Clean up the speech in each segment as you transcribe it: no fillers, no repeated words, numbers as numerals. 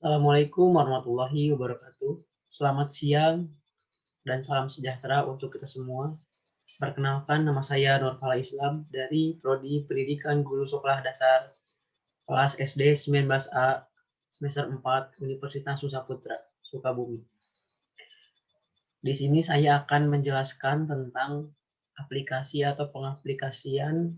Assalamualaikum warahmatullahi wabarakatuh. Selamat siang dan salam sejahtera untuk kita semua. Perkenalkan, nama saya Nurfala Islam dari Prodi Pendidikan Guru Sekolah Dasar kelas SD 19A semester 4 Universitas Nusa Sukabumi. Di sini saya akan menjelaskan tentang aplikasi atau pengaplikasian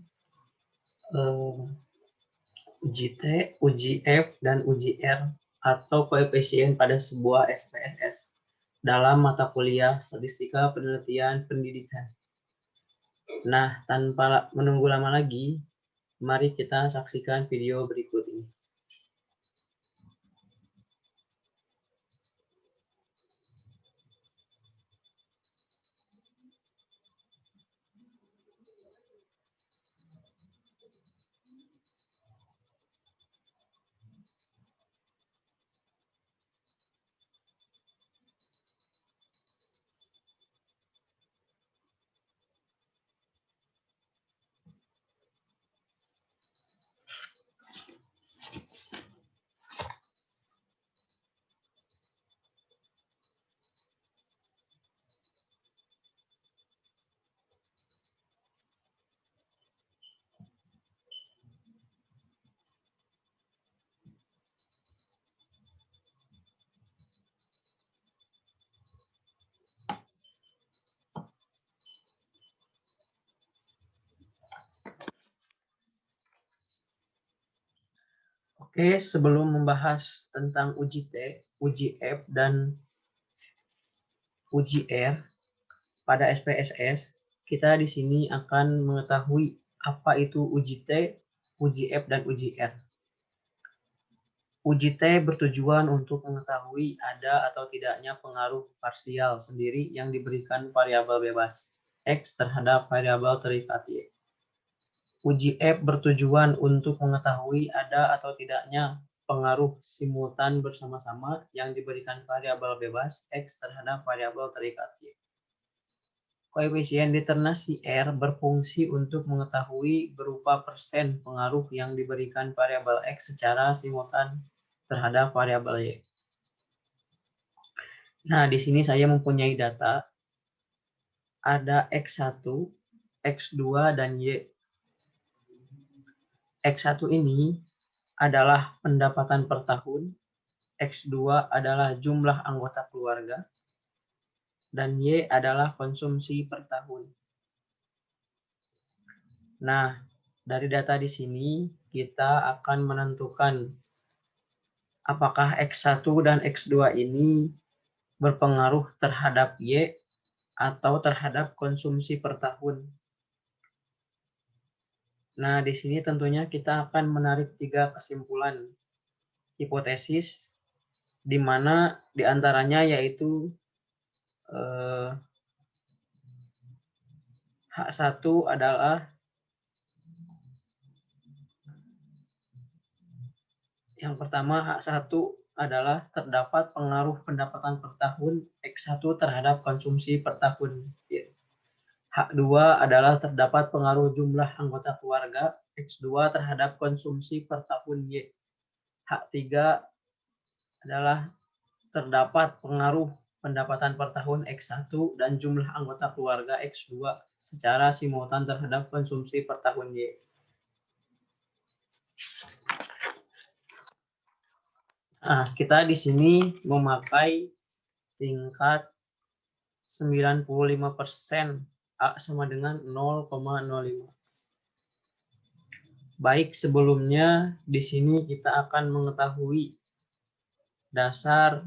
uji T, uji F, dan uji R atau koefisien pada sebuah SPSS dalam mata kuliah Statistika Penelitian Pendidikan. Nah, tanpa menunggu lama lagi, mari kita saksikan video berikut ini. Oke, sebelum membahas tentang uji T, uji F, dan uji R pada SPSS, kita di sini akan mengetahui apa itu uji T, uji F, dan uji R. Uji T bertujuan untuk mengetahui ada atau tidaknya pengaruh parsial sendiri yang diberikan variabel bebas X terhadap variabel terikat Y. Uji F bertujuan untuk mengetahui ada atau tidaknya pengaruh simultan bersama-sama yang diberikan variabel bebas X terhadap variabel terikat Y. Koefisien determinasi R berfungsi untuk mengetahui berupa persen pengaruh yang diberikan variabel X secara simultan terhadap variabel Y. Nah, di sini saya mempunyai data. Ada X1, X2, dan Y. X1 ini adalah pendapatan per tahun, X2 adalah jumlah anggota keluarga, dan Y adalah konsumsi per tahun. Nah, dari data di sini kita akan menentukan apakah X1 dan X2 ini berpengaruh terhadap Y atau terhadap konsumsi per tahun. Nah, di sini tentunya kita akan menarik 3 kesimpulan hipotesis, di mana diantaranya yaitu H1 adalah yang pertama, H1 adalah terdapat pengaruh pendapatan per tahun X1 terhadap konsumsi per tahun. H2 adalah terdapat pengaruh jumlah anggota keluarga X2 terhadap konsumsi per tahun Y. H3 adalah terdapat pengaruh pendapatan per tahun X1 dan jumlah anggota keluarga X2 secara simultan terhadap konsumsi per tahun Y. Nah, kita di sini memakai tingkat 95%, A sama dengan 0,05. Baik, sebelumnya di sini kita akan mengetahui dasar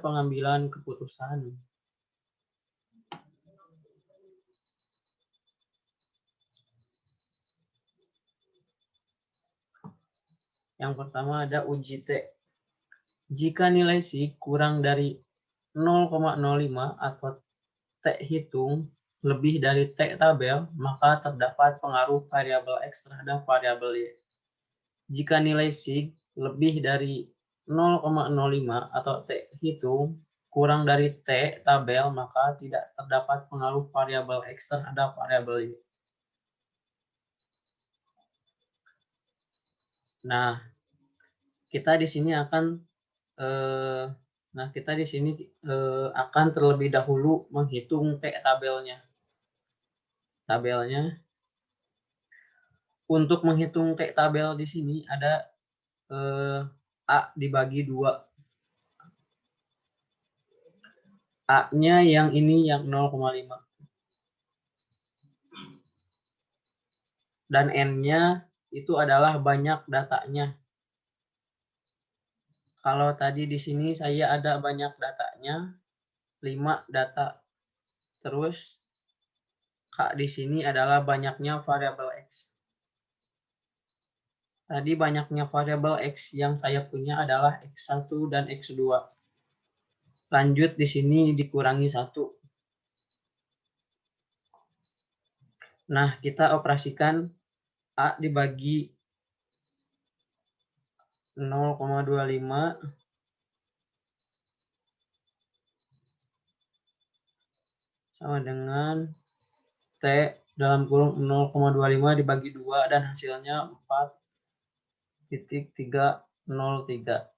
pengambilan keputusan. Yang pertama ada uji T. Jika nilai C kurang dari 0,05 atau T hitung lebih dari T tabel, maka terdapat pengaruh variabel X terhadap variabel Y. Jika nilai C lebih dari 0,05 atau T hitung kurang dari T tabel, maka tidak terdapat pengaruh variabel X terhadap variabel Y. Nah, kita di sini akan akan terlebih dahulu menghitung tabelnya. Untuk menghitung tabel di sini ada A dibagi 2. A-nya yang ini yang 0,5. Dan N-nya itu adalah banyak datanya. Kalau tadi di sini saya ada banyak datanya, 5 data. Terus K di sini adalah banyaknya variabel X. Tadi banyaknya variabel X yang saya punya adalah X1 dan X2. Lanjut di sini dikurangi 1. Nah, kita operasikan A dibagi 0,25 sama dengan T dalam kurung 0,25 dibagi 2 dan hasilnya 4,303.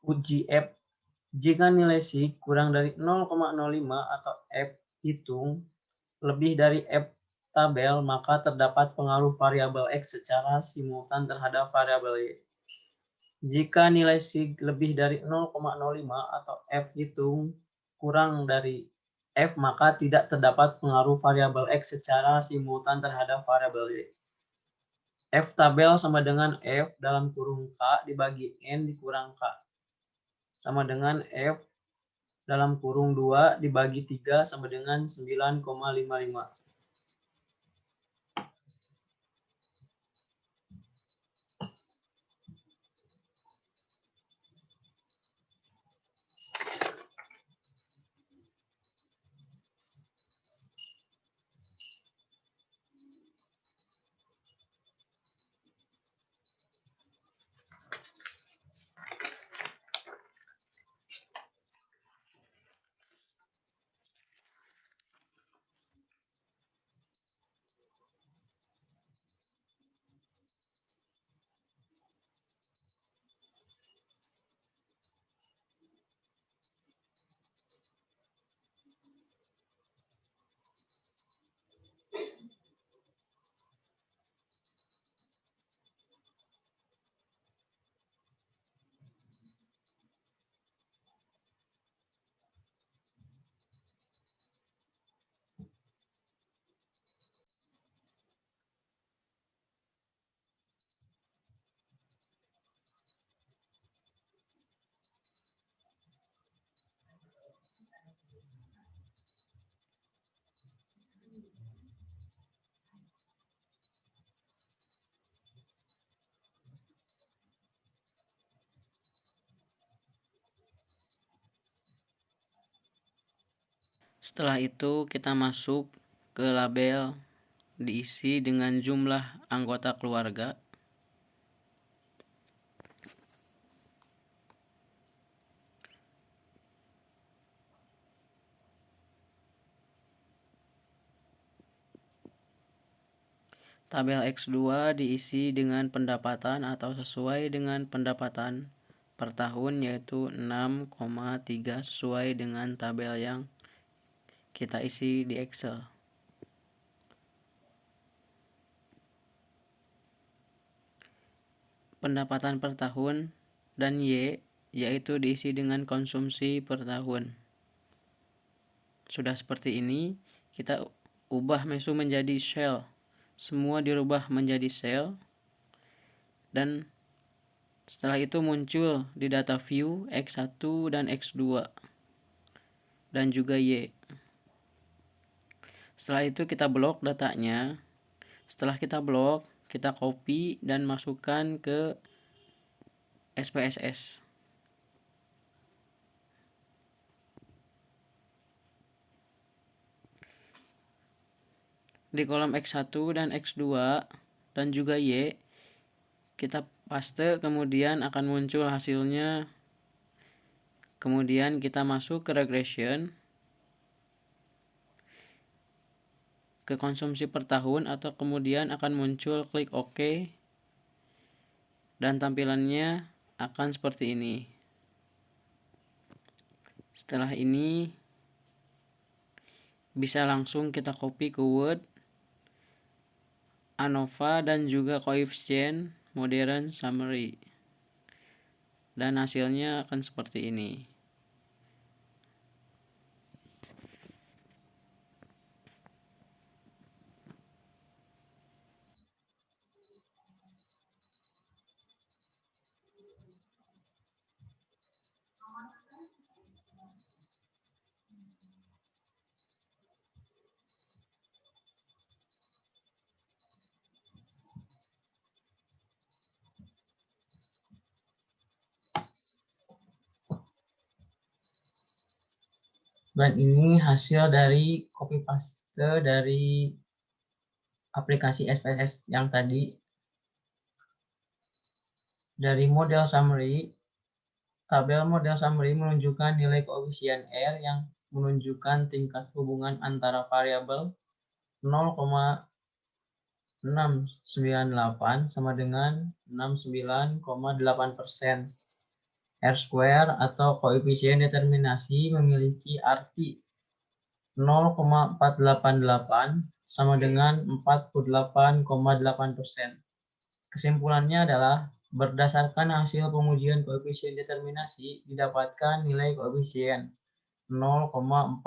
Uji F. Jika nilai C kurang dari 0,05 atau F hitung lebih dari F tabel, maka terdapat pengaruh variabel X secara simultan terhadap variabel Y. Jika nilai C lebih dari 0,05 atau F hitung kurang dari F, maka tidak terdapat pengaruh variabel X secara simultan terhadap variabel Y. F tabel sama dengan F dalam kurung K dibagi N dikurang K. Sama dengan F dalam kurung 2 dibagi 3 sama dengan 9,55. Setelah itu kita masuk ke label, diisi dengan jumlah anggota keluarga. Tabel X2 diisi dengan pendapatan atau sesuai dengan pendapatan per tahun, yaitu 6,3 sesuai dengan tabel yang kita isi di Excel. Pendapatan per tahun dan Y yaitu diisi dengan konsumsi per tahun. Sudah seperti ini, kita ubah mesu menjadi cell. Semua dirubah menjadi cell, dan setelah itu muncul di data view X1 dan X2 dan juga Y. Setelah itu kita blok datanya. Setelah kita blok, kita copy dan masukkan ke SPSS. Di kolom X1 dan X2 dan juga Y, kita paste, kemudian akan muncul hasilnya. Kemudian kita masuk ke regression. ke konsumsi per tahun, atau kemudian akan muncul klik OK dan tampilannya akan seperti ini. Setelah ini bisa langsung kita copy ke Word, ANOVA, dan juga koefisien modern summary, dan hasilnya akan seperti ini. Dan ini hasil dari copy paste dari aplikasi SPSS yang tadi. Dari model summary, tabel model summary menunjukkan nilai koefisien R yang menunjukkan tingkat hubungan antara variabel 0,698 sama dengan 69,8%. R square atau koefisien determinasi memiliki arti 0,488 sama dengan 48,8%. Kesimpulannya adalah berdasarkan hasil pengujian koefisien determinasi didapatkan nilai koefisien 0,488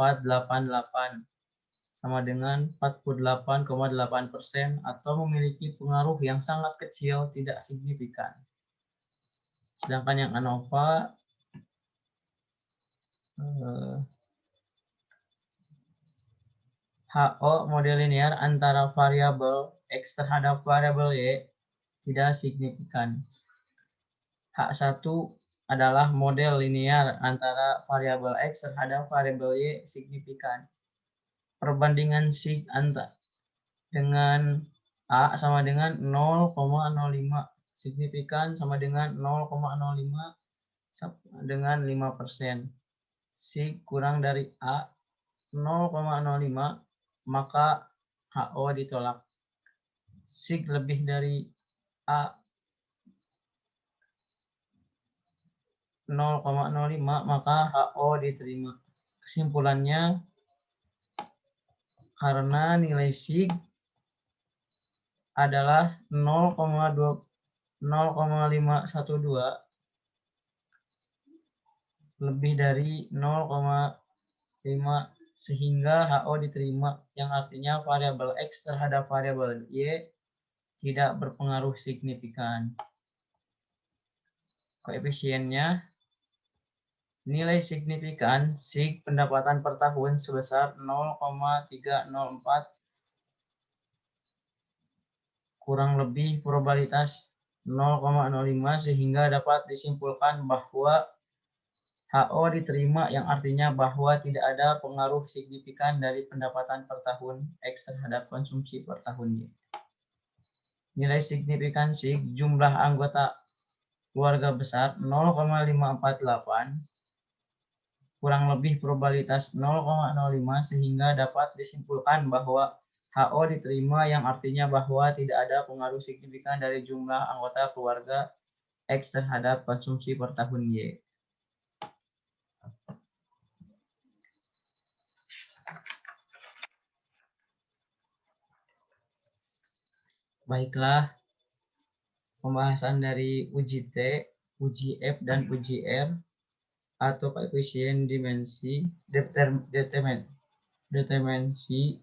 sama dengan 48,8% atau memiliki pengaruh yang sangat kecil, tidak signifikan. Sedangkan yang ANOVA HO model linear antara variabel X terhadap variabel Y tidak signifikan. H1 adalah model linear antara variabel X terhadap variabel Y signifikan. Perbandingan sig dengan A sama dengan 0,05, signifikan sama dengan 0,05 dengan 5%. Sig kurang dari A 0,05, maka HO ditolak. Sig lebih dari A 0,05, maka HO diterima. Kesimpulannya, karena nilai sig adalah 0,512 lebih dari 0,5 sehingga HO diterima, yang artinya variabel X terhadap variabel Y tidak berpengaruh signifikan. Koefisiennya, nilai signifikan sig pendapatan per tahun sebesar 0,304 kurang lebih probabilitas 0,05 sehingga dapat disimpulkan bahwa HO diterima, yang artinya bahwa tidak ada pengaruh signifikan dari pendapatan per tahun X terhadap konsumsi per tahun Y. Nilai signifikan sig jumlah anggota keluarga besar 0,548 kurang lebih probabilitas 0,05 sehingga dapat disimpulkan bahwa HO diterima, yang artinya bahwa tidak ada pengaruh signifikan dari jumlah anggota keluarga X terhadap konsumsi per tahun Y. Baiklah, pembahasan dari uji T, uji F, dan uji R atau koefisien dimensi determinasi.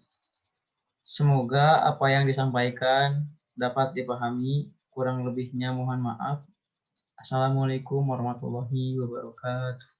Semoga apa yang disampaikan dapat dipahami, kurang lebihnya mohon maaf. Assalamualaikum warahmatullahi wabarakatuh.